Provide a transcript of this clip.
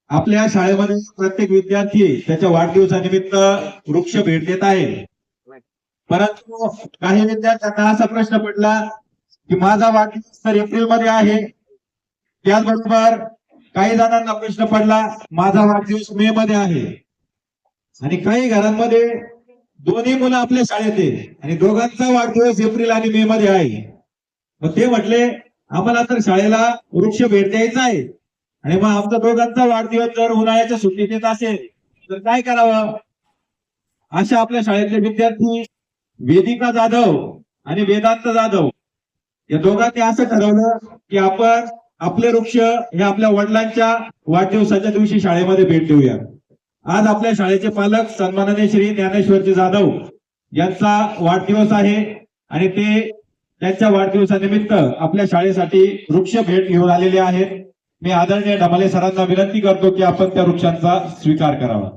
आपल्या शाळेमध्ये प्रत्येक विद्यार्थी त्याच्या वाढदिवसानिमित्त वृक्ष भेट देत आहे. परंतु काही विद्यार्थ्यांना असा प्रश्न पडला की माझा वाढदिवस तर एप्रिलमध्ये आहे. त्याचबरोबर काही जणांना प्रश्न पडला माझा वाढदिवस मे मध्ये आहे. आणि काही घरांमध्ये दोन्ही मुलं आपल्या शाळेत आहे आणि दोघांचा वाढदिवस एप्रिल आणि मे मध्ये आहे. मग ते म्हटले आम्हाला तर शाळेला वृक्ष भेट द्यायचा आहे आणि मग आमचा दोघांचा वाढदिवस जर उन्हाळ्याच्या सुट्टीत येत असेल तर काय करावं. अशा आपल्या शाळेतले विद्यार्थी वेदिका जाधव आणि वेदांत जाधव या दोघांनी असं ठरवलं की आपण आपले वृक्ष हे आपल्या वडिलांच्या वाढदिवसाच्या दिवशी शाळेमध्ये भेट देऊया. आज आपल्या शाळेचे पालक सन्माननीय श्री ज्ञानेश्वरजी जाधव यांचा वाढदिवस आहे आणि ते त्यांच्या वाढदिवसानिमित्त आपल्या शाळेसाठी वृक्ष भेट घेऊन आलेले आहेत. मी आदरणीय ढमाले सरांना विनंती करतो की आपण त्या वृक्षांचा स्वीकार करावा.